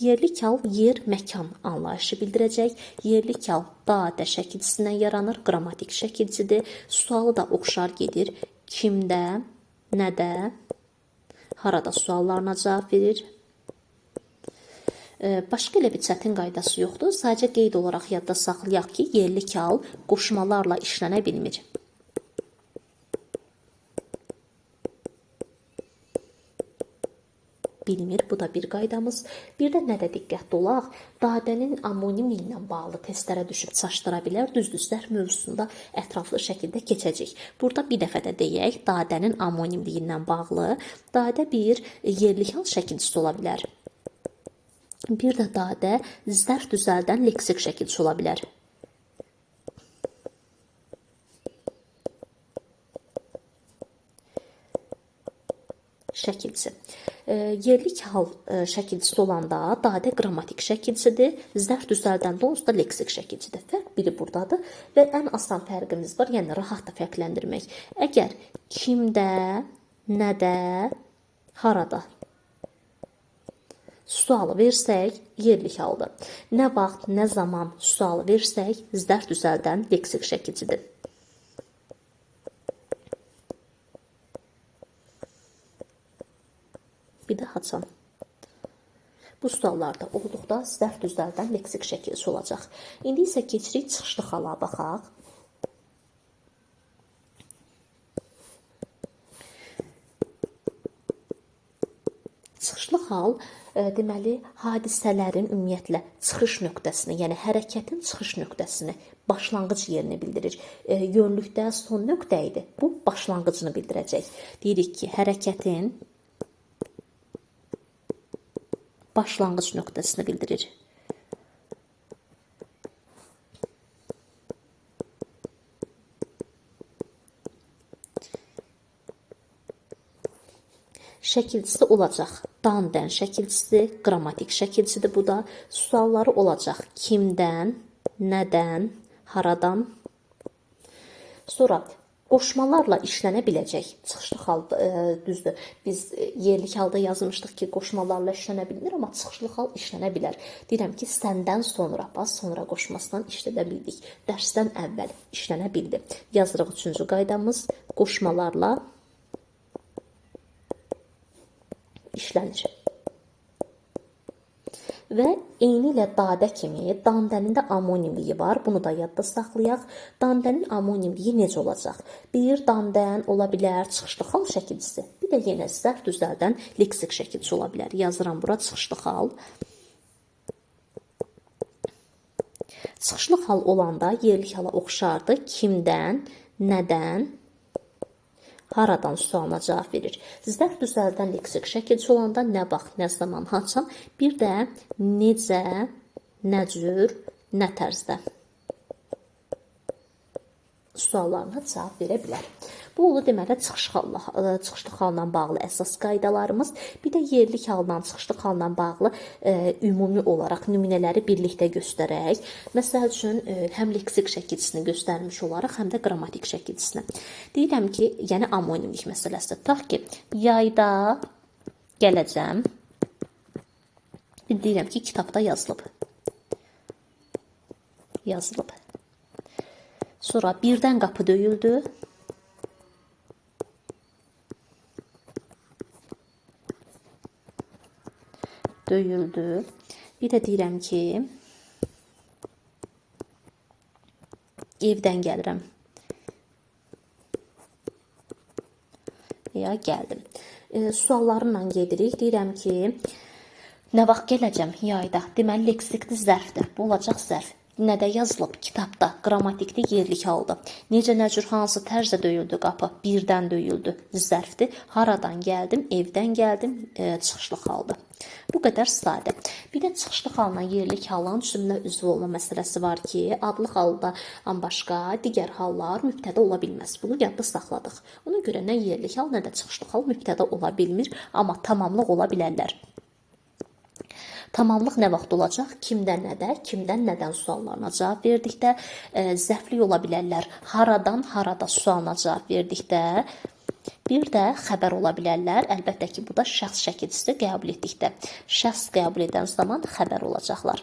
Yerli kal yer, məkan anlayışı bildirəcək. Yerli kal dadə şəkilçisindən yaranır. Qrammatik şəkilçidir. Sualı da oxşar gedir. Kimdə, nədə, harada suallarına cavab verir. Başqa elə bir çətin qaydası yoxdur. Sadəcə qeyd olaraq yadda saxlayaq ki, yerli kal qoşmalarla işlənə bilmir. Bilmir, bu da bir qaydamız. Bir də nədə diqqətli olaq? Dadənin amonimi ilə bağlı testlərə düşüb çaşdıra bilər. Düzdüzlər mövzusunda ətraflı şəkildə keçəcək. Burada bir dəfə də deyək, dadənin amonimliyi ilə bağlı dadə bir yerli hal şəkilçisi ola bilər. Bir də dadə zərf düzəldən leksik şəkilçisi ola bilər. Şəkilçi. Yerlik hal şəkilçisi olanda dadə qrammatik şəkilçidir, zərf düzəldəndə onsuz da leksik şəkilçidir. Fərq biri buradadır və ən asan fərqimiz var, yəni rahat da fərqləndirmək. Əgər kimdə, nədə, harada sualı versək, yerlik haldır. Nə vaxt, nə zaman sualı versək, zərf düzəldən leksik şəkilçidir. Bir də haçan. Bu suallarda olduqda zərf düzəldən leksik şəkilçisi olacaq. İndi isə keçirik çıxışlı hala baxaq. Çıxışlı hal deməli hadisələrin ümumiyyətlə çıxış nöqtəsini, yəni hərəkətin çıxış nöqtəsini, başlanğıc yerini bildirir. Yönlükdə son nöqtə idi. Bu başlanğıcını bildirəcək. Deyirik ki, hərəkətin başlanğıc nöqtəsini bildirir. Şəkilçisi olacaq. Dan-dən şəkilçisi, qrammatik şəkilçisidir bu da. Sualları olacaq. Kimdən, nədən, haradan. Sonra qoşmalarla işlənə biləcək. Çıxışlı hal düzdür. Biz yerlik halda yazmışdıq ki, qoşmalarla işlənə bilinir, amma çıxışlı hal işlənə bilər. Deyirəm ki, səndən sonra, sonra qoşmasından işlədə bildik. Dərsdən əvvəl işlənə bildi. Yazırıq 3-cü qaydamız. Qoşmalarla işlənir. Və eyni ilə dadə kimi dandənin də amonimliyi var. Bunu da yadda saxlayaq. Dandənin amonimliyi necə olacaq? Bir dandən ola bilər çıxışlı hal şəkilçisi. Bir də yenə zərf düzəldən leksik şəkilçisi ola bilər. Yazıram bura çıxışlı hal. Çıxışlı hal olanda yerlik hala oxşardı. Kimdən, nədən, haradan sualına cavab verir. Zərf düzəldən leksik şəkilçisi olanda nə vaxt, nə zaman, haçan, bir də necə, nə cür, nə tərzdə suallarına cavab verə bilər. Bu oldu deməli çıxışlı halla bağlı əsas qaydalarımız. Bir də yerlik haldan, çıxışlı halla bağlı ümumi olaraq nümunələri birlikdə göstərək. Məsəl üçün həm leksik şəkilçisini göstərmiş olaraq, həm də qrammatik şəkilçisini. Deyirəm ki, yəni amonimlik məsələsi. Tutaq ki, yayda gələcəm. Deyirəm ki, kitabda yazılıb. Yazılıb. Sonra birdən qapı döyüldü. Döyüldü. Bir də deyirəm ki, evdən gəlirəm. Ya gəldim. Suallarla gedirik. Deyirəm ki, nə vaxt gələcəm yayda? Deməli, leksikli zərfdir. Bu olacaq zərf. Nədə yazılıb? Kitabda, qrammatikdə yerlik halda. Necə, nə cür, hansı tərzdə döyüldü qapı? Birdən döyüldü. Zərfdir. Haradan gəldim? Evdən gəldim. Çıxışlı halda. Bu qədər sadə. Bir də çıxışlı halına yerlik halın cümlə üzvü olma məsələsi var ki, adlı halda başqa digər hallar mübtədə ola bilməz. Bunu yadda saxladıq. Ona görə nə yerlik hal, nə də çıxışlı hal mübtədə ola bilmir, amma tamamlıq ola bilərlər. Tamamlıq nə vaxt olacaq? Kimdən nədə, kimdən nədən suallarına cavab verdikdə, zərflik ola bilərlər. Haradan, harada sualına cavab verdikdə, bir də xəbər ola bilərlər. Əlbəttə ki, bu da şəxs şəkilçisi qəbul etdikdə. Şəxs qəbul edən zaman xəbər olacaqlar.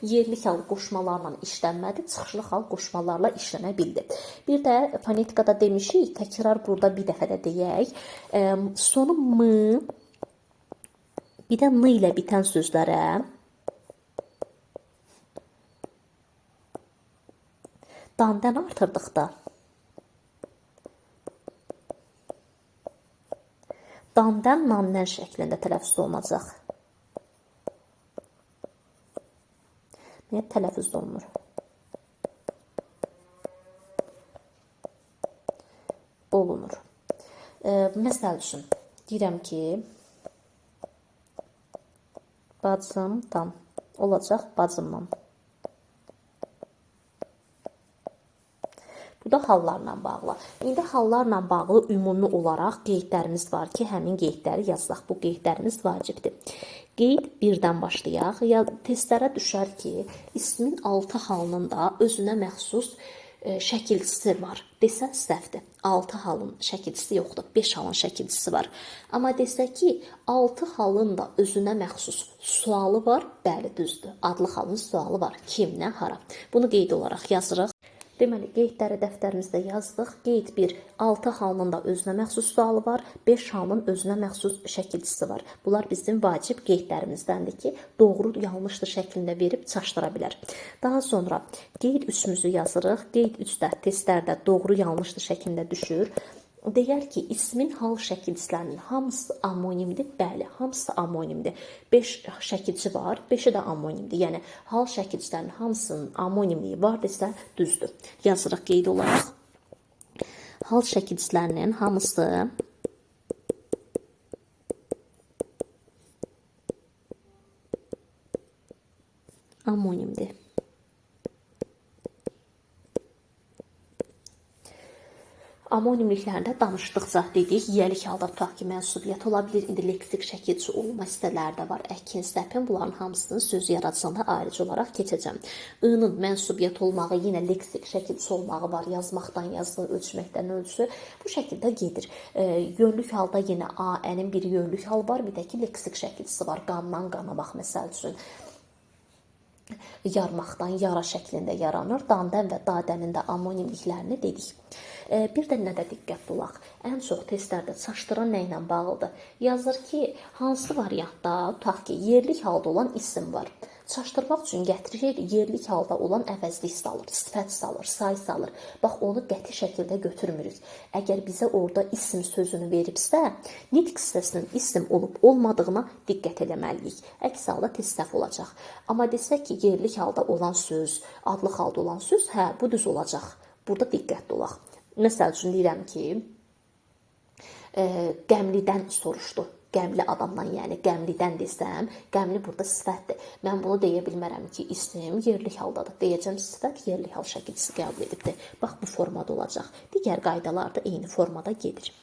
Yerlik hal qoşmalarla işlənmədi, çıxışlı hal qoşmalarla işlənə bildi. Bir də fonetikada demişik, təkrar burada bir dəfə də deyək. Sonu m, bir də n ilə bitən sözlərə dan-dən artırdıqda dan-dən nan-dən şəklində tələffüz olunacaq. Niyə tələffüz olunur? Olunur. Məsəl üçün, deyirəm ki, bacımdan olacaq bacımdan. Bu da hallarla bağlı. İndi hallarla bağlı ümumi olaraq qeydlərimiz var ki, həmin qeydləri yazaq. Bu qeydlərimiz vacibdir. Qeyd birdən başlayaq. Ya testlərə düşər ki, ismin 6 halının da özünə məxsus şəkilçisi var. Desə səhvdir. 6 halın şəkilçisi yoxdur. 5 halın şəkilçisi var. Amma desək ki, 6 halın da özünə məxsus sualı var. Bəli, düzdür. Adlı halın sualı var. Kim, nə, hara. Bunu qeyd olaraq yazırıq. Deməli, qeydləri dəftərimizdə yazdıq. Qeyd 1, 6 halının da özünə məxsus sualı var, 5 halının özünə məxsus şəkilçisi var. Bunlar bizim vacib qeydlərimizdəndir ki, doğru, yanlışlı şəklində verib çaşdıra bilər. Daha sonra qeyd 3-ümüzü yazırıq. Qeyd 3-də testlərdə doğru, yanlışlı şəklində düşür. Deyər ki, ismin hal şəkilçilərinin hamısı amonimdir. Bəli, hamısı amonimdir. 5 şəkilçi var, 5-i də amonimdir. Yəni, hal şəkilçilərinin hamısının amonimliyi var desə, düzdür. Yazırıq qeyd olaraq. Hal şəkilçilərinin hamısı amonimdir. Amonimliklərdə danışdıqca dedik, yiyəlik halda tutaq ki, mənsubiyyət ola bilir, indi leksik şəkilçi olma hissələri də var, əkin, səpin, bunların hamısını söz yaradıcında ayrıca olaraq keçəcəm. I-nın mənsubiyyət olmağı, yenə leksik şəkilçi olmağı var, yazmaqdan yazılı, ölçməkdən ölçü, bu şəkildə gedir. Yönlük halda yenə A-ənin bir yönlük hal var, bir də ki, leksik şəkilçisi var, qandan qanamaq məsəl üçün. Yarmaqdan yara şəklində yaranır. Dandən və dadənin də amonimliklərini dedik. Bir də nədə diqqətli olaq? Ən çox testlərdə çaşdıran nə ilə bağlıdır? Yazır ki, hansı variantda, tutaq ki, yerlik halda olan isim var. Çaşdırmaq üçün gətirir, yerlik halda olan əvəzlik salır, sifət salır, say salır. Bax, onu qəti şəkildə götürmürük. Əgər bizə orada isim sözünü veribsə, nitq hissəsinin isim olub-olmadığına diqqət eləməliyik. Əks halda test səhv olacaq. Amma desək ki, yerlik halda olan söz, adlı halda olan söz, hə, bu düz olacaq. Burada diqqətli olaq. Məsəl üçün deyirəm ki, qəmlidən soruşdu. Qəmli adamdan, yəni qəmlidən desəm, qəmli burada sifətdir. Mən bunu deyə bilmərəm ki, isim yerlik haldadır. Deyəcəm, sifət yerlik hal şəkilçisi qəbul edibdir. Bax, bu formada olacaq. Digər qaydalar da eyni formada gedir.